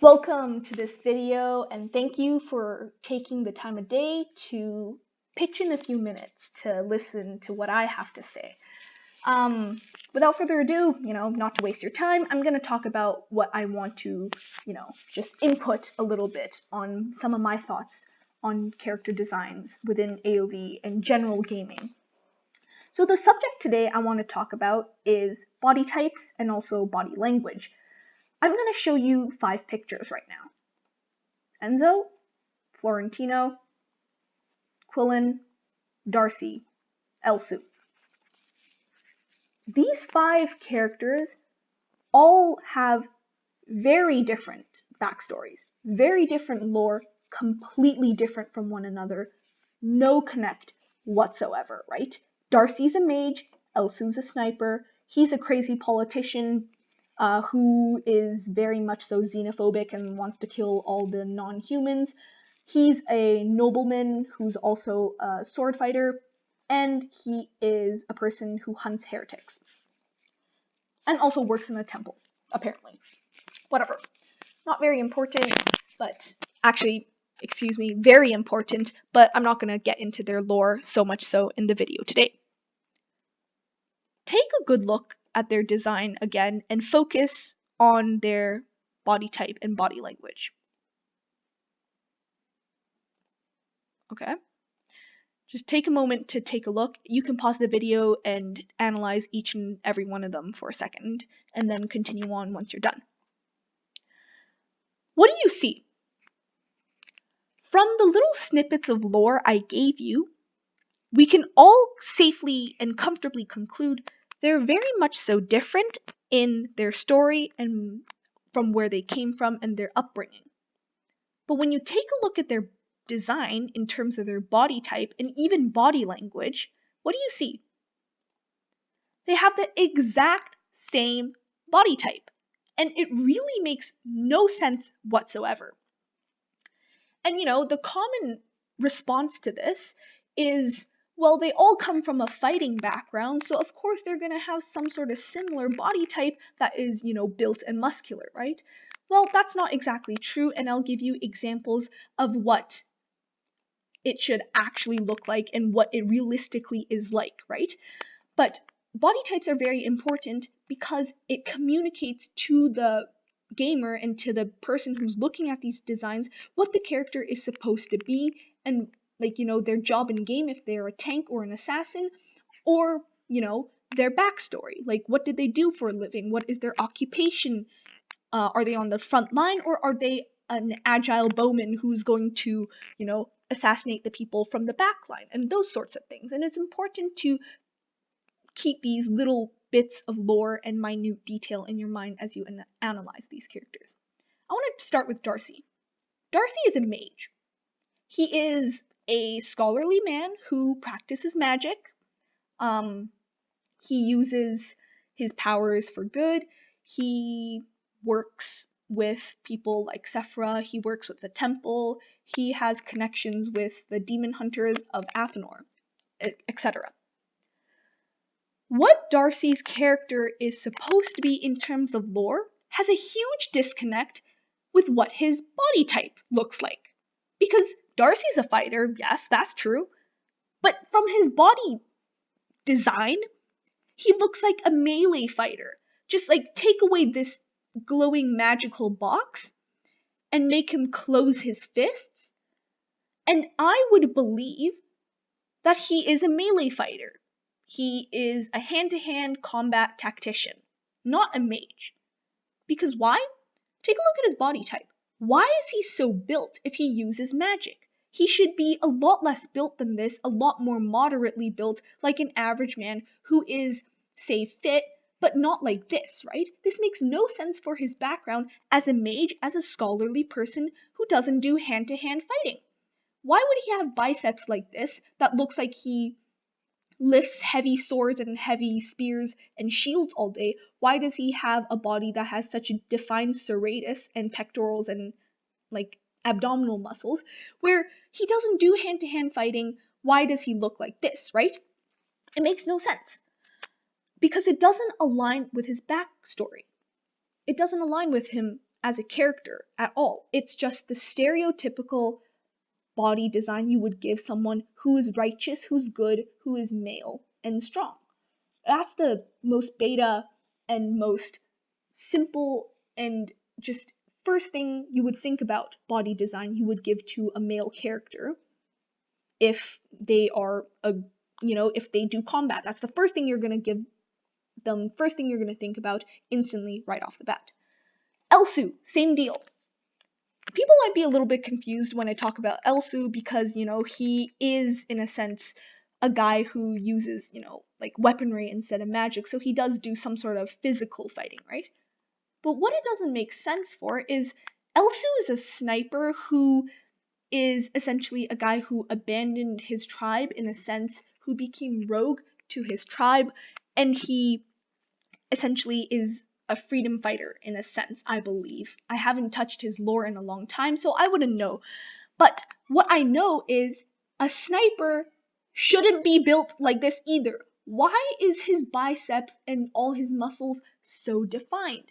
Welcome to this video and thank you for taking the time of day to pitch in a few minutes to listen to what I have to say. Without further ado, not to waste your time, I'm going to talk about what I want to, just input a little bit on some of my thoughts on character designs within AoV and general gaming. So the subject today I want to talk about is body types and also body language. I'm going to show you 5 pictures right now. Enzo, Florentino, Quillen, Darcy, Elsu. These 5 characters all have very different backstories, very different lore, completely different from one another, no connect whatsoever, right? Darcy's a mage, Elsu's a sniper, he's a crazy politician who is very much so xenophobic and wants to kill all the non-humans. He's a nobleman who's also a sword fighter, and he is a person who hunts heretics. And also works in a temple, apparently. Whatever. Not very important, but actually, very important, but I'm not going to get into their lore so much so in the video today. Take a good look at their design again and focus on their body type and body language. Okay? Just take a moment to take a look. You can pause the video and analyze each and every one of them for a second, and then continue on once you're done. What do you see? From the little snippets of lore I gave you, we can all safely and comfortably conclude they're very much so different in their story and from where they came from and their upbringing. But when you take a look at their design in terms of their body type and even body language, what do you see? They have the exact same body type, and it really makes no sense whatsoever. And the common response to this is, well, they all come from a fighting background, so of course they're going to have some sort of similar body type that is, built and muscular, right? Well, that's not exactly true, and I'll give you examples of what it should actually look like and what it realistically is like, right? But body types are very important because it communicates to the gamer and to the person who's looking at these designs what the character is supposed to be and their job in game if they're a tank or an assassin, or their backstory, like what did they do for a living, what is their occupation, are they on the front line or are they an agile bowman who's going to assassinate the people from the back line, and those sorts of things. And it's important to keep these little bits of lore and minute detail in your mind as you analyze these characters. I want to start with Darcy. Darcy is a mage. He is a scholarly man who practices magic. He uses his powers for good. He works with people like Sephra. He works with the temple. He has connections with the demon hunters of Athenor, etc. What Darcy's character is supposed to be in terms of lore has a huge disconnect with what his body type looks like. Because Darcy's a fighter, yes, that's true, but from his body design, he looks like a melee fighter. Just take away this glowing magical box and make him close his fists, and I would believe that he is a melee fighter. He is a hand-to-hand combat tactician, not a mage. Because why? Take a look at his body type. Why is he so built if he uses magic? He should be a lot less built than this, a lot more moderately built, like an average man who is, say, fit, but not like this, right? This makes no sense for his background as a mage, as a scholarly person who doesn't do hand-to-hand fighting. Why would he have biceps like this that looks like he lifts heavy swords and heavy spears and shields all day? Why does he have a body that has such a defined serratus and pectorals and abdominal muscles where he doesn't do hand-to-hand fighting? Why does he look like this, right? It makes no sense because it doesn't align with his backstory. It doesn't align with him as a character at all. It's just the stereotypical body design you would give someone who is righteous, who's good, who is male and strong. That's the most beta and most simple and just first thing you would think about body design you would give to a male character if they are if they do combat. That's the first thing you're going to give them, first thing you're going to think about instantly right off the bat. Elsu, same deal. People might be a little bit confused when I talk about Elsu because, he is, in a sense, a guy who uses, like weaponry instead of magic, so he does do some sort of physical fighting, right? But what it doesn't make sense for is Elsu is a sniper who is essentially a guy who abandoned his tribe, in a sense, who became rogue to his tribe, and he essentially is a freedom fighter in a sense, I believe. I haven't touched his lore in a long time, so I wouldn't know. But what I know is a sniper shouldn't be built like this either. Why is his biceps and all his muscles so defined?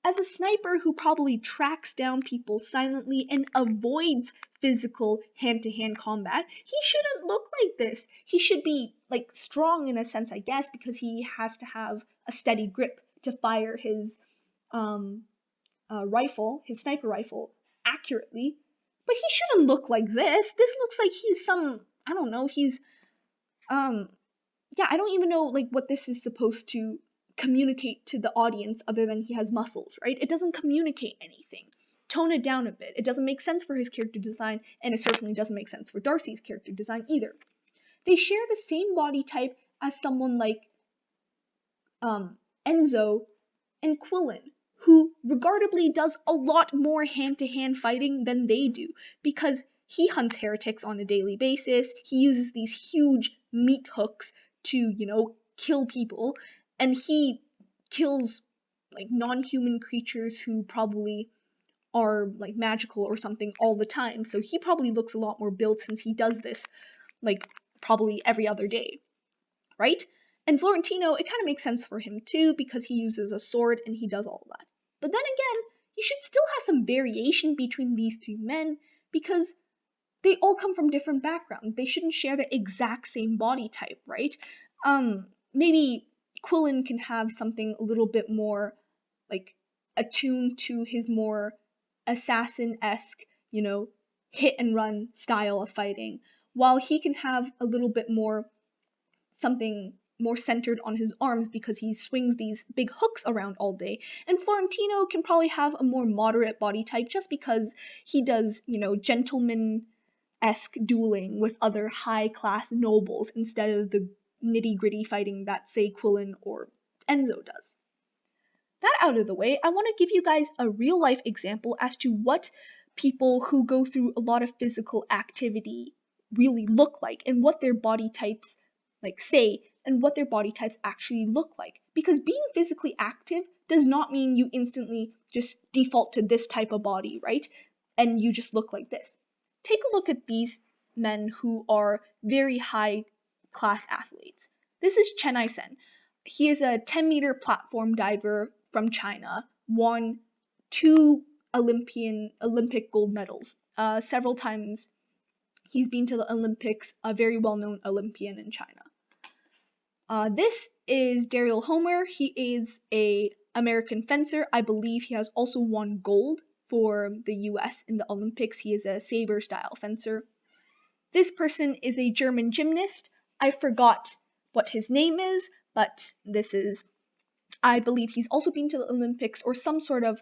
As a sniper who probably tracks down people silently and avoids physical hand-to-hand combat, he shouldn't look like this. He should be like strong in a sense, I guess, because he has to have a steady grip to fire his rifle, his sniper rifle, accurately. But he shouldn't look like this. This looks like he's I don't know, I don't even know like what this is supposed to communicate to the audience other than he has muscles, right? It doesn't communicate anything. Tone it down a bit. It doesn't make sense for his character design, and it certainly doesn't make sense for Darcy's character design either. They share the same body type as someone like Enzo and Quillen, who regardably does a lot more hand-to-hand fighting than they do, because he hunts heretics on a daily basis, he uses these huge meat hooks to, kill people, and he kills like non-human creatures who probably are like magical or something all the time, so he probably looks a lot more built since he does this like probably every other day, right? And Florentino, it kind of makes sense for him too because he uses a sword and he does all of that. But then again, you should still have some variation between these two men because they all come from different backgrounds. They shouldn't share the exact same body type, right? Maybe Quillen can have something a little bit more like attuned to his more assassin-esque, hit and run style of fighting, while he can have a little bit more something more centered on his arms because he swings these big hooks around all day. And Florentino can probably have a more moderate body type just because he does, gentleman-esque dueling with other high-class nobles instead of the nitty-gritty fighting that, say, Quillen or Enzo does. That out of the way, I want to give you guys a real-life example as to what people who go through a lot of physical activity really look like and what their body types say and what their body types actually look like. Because being physically active does not mean you instantly just default to this type of body, right? And you just look like this. Take a look at these men who are very high class athletes. This is Chen Aisen. He is a 10-meter platform diver from China, won 2 Olympic gold medals. Several times he's been to the Olympics, a very well-known Olympian in China. This is Daryl Homer. He is a American fencer. I believe he has also won gold for the US in the Olympics. He is a saber style fencer. This person is a German gymnast. I forgot what his name is, but I believe he's also been to the Olympics or some sort of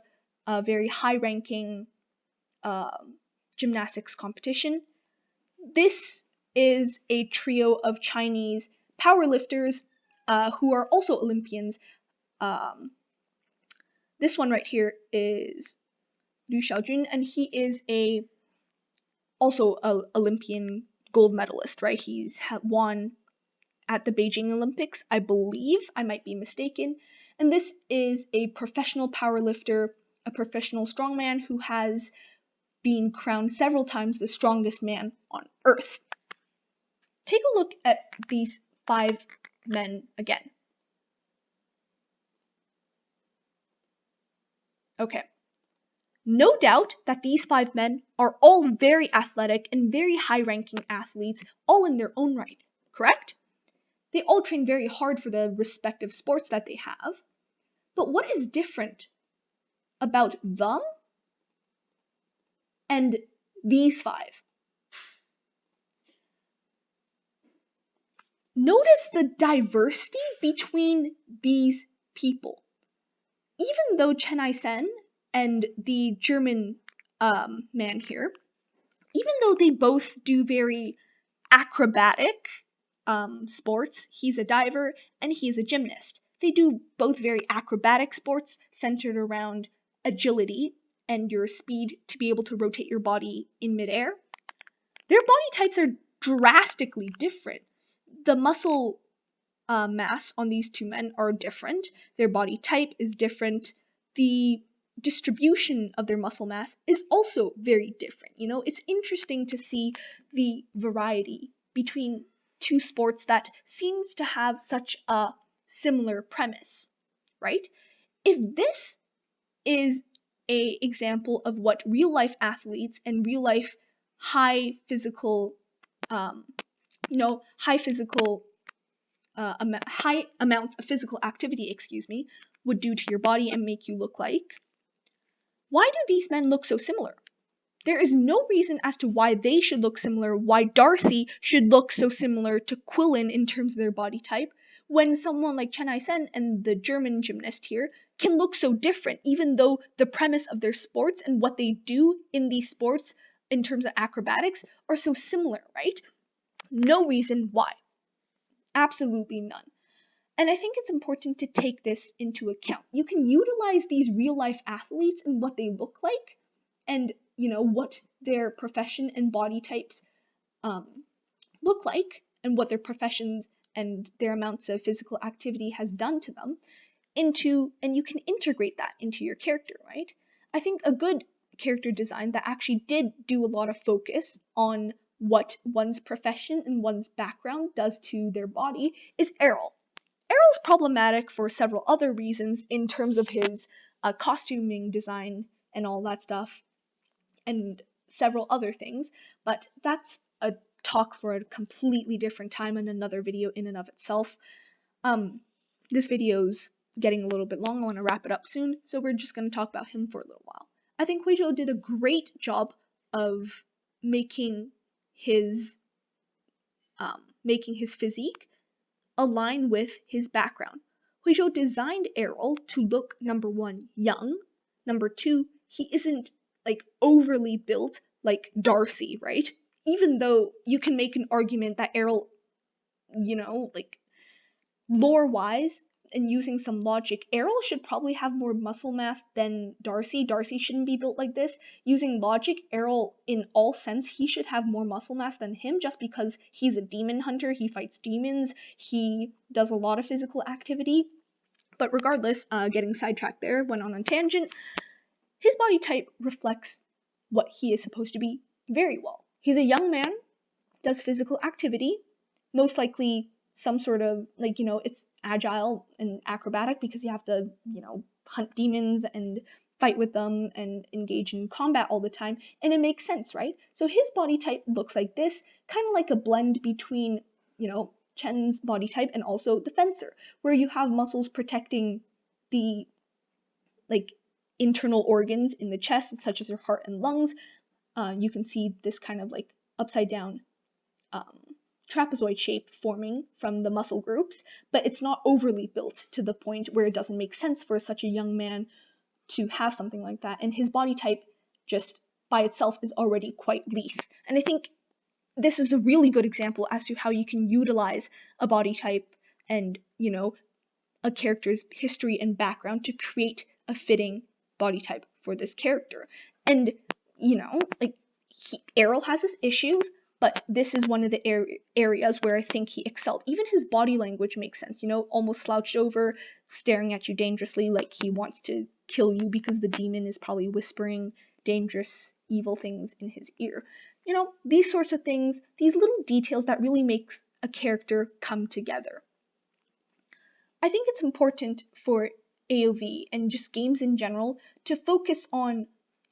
very high-ranking gymnastics competition. This is a trio of Chinese powerlifters who are also Olympians. This one right here is Liu Xiaojun, and he is also an Olympian gold medalist, right? He's won at the Beijing Olympics, I believe. I might be mistaken. And this is a professional powerlifter, a professional strongman who has been crowned several times the strongest man on Earth. Take a look at these 5 men again. Okay. No doubt that these 5 men are all very athletic and very high-ranking athletes, all in their own right, correct? They all train very hard for the respective sports that they have. But what is different about them and these 5? Notice the diversity between these people. Even though Chen Ai-sen and the German man here, even though they both do very acrobatic sports, he's a diver and he's a gymnast. They do both very acrobatic sports centered around agility and your speed to be able to rotate your body in midair. Their body types are drastically different. The muscle mass on these 2 men are different. Their body type is different. The distribution of their muscle mass is also very different. It's interesting to see the variety between 2 sports that seems to have such a similar premise, right? If this is an example of what real life athletes and real life high physical, high physical high amounts of physical activity, would do to your body and make you look like, why do these men look so similar? There is no reason as to why they should look similar, why Darcy should look so similar to Quillen in terms of their body type, when someone like Chen Ai-sen and the German gymnast here can look so different, even though the premise of their sports and what they do in these sports in terms of acrobatics are so similar, right? No reason why. Absolutely none. And I think it's important to take this into account. You can utilize these real life athletes and what they look like and, what their profession and body types look like and what their professions and their amounts of physical activity has done to them and you can integrate that into your character, right? I think a good character design that actually did do a lot of focus on what one's profession and one's background does to their body is Errol. Errol's problematic for several other reasons in terms of his costuming design and all that stuff, and several other things, but that's a talk for a completely different time and another video in and of itself. This video's getting a little bit long. I want to wrap it up soon, so we're just going to talk about him for a little while. I think Huizhou did a great job of making his physique align with his background. Huizhou designed Errol to look, number 1, young. Number 2, he isn't overly built like Darcy, right? Even though you can make an argument that Errol, lore-wise and using some logic, Errol should probably have more muscle mass than Darcy. Darcy shouldn't be built like this. Using logic, Errol, in all sense, he should have more muscle mass than him just because he's a demon hunter, he fights demons, he does a lot of physical activity. But regardless, getting sidetracked there, went on a tangent, his body type reflects what he is supposed to be very well. He's a young man, does physical activity, most likely some sort of, it's agile and acrobatic because you have to, hunt demons and fight with them and engage in combat all the time, and it makes sense, right? So his body type looks like this, kind of like a blend between, Chen's body type and also the fencer, where you have muscles protecting the, internal organs in the chest, such as your heart and lungs. You can see this kind of, upside down trapezoid shape forming from the muscle groups, but it's not overly built to the point where it doesn't make sense for such a young man to have something like that, and his body type just by itself is already quite lithe. And I think this is a really good example as to how you can utilize a body type and, a character's history and background to create a fitting body type for this character. And, Errol has his issues, but this is one of the areas where I think he excelled. Even his body language makes sense, almost slouched over, staring at you dangerously like he wants to kill you because the demon is probably whispering dangerous, evil things in his ear. These sorts of things, these little details that really makes a character come together. I think it's important for AoV and just games in general to focus on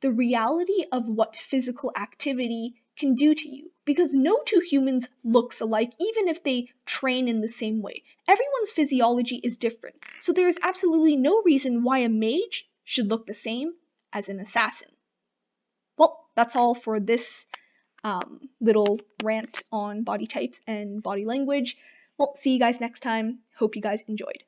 the reality of what physical activity can do to you, because no two humans looks alike, even if they train in the same way. Everyone's physiology is different, so there is absolutely no reason why a mage should look the same as an assassin. Well, that's all for this little rant on body types and body language. Well, see you guys next time. Hope you guys enjoyed.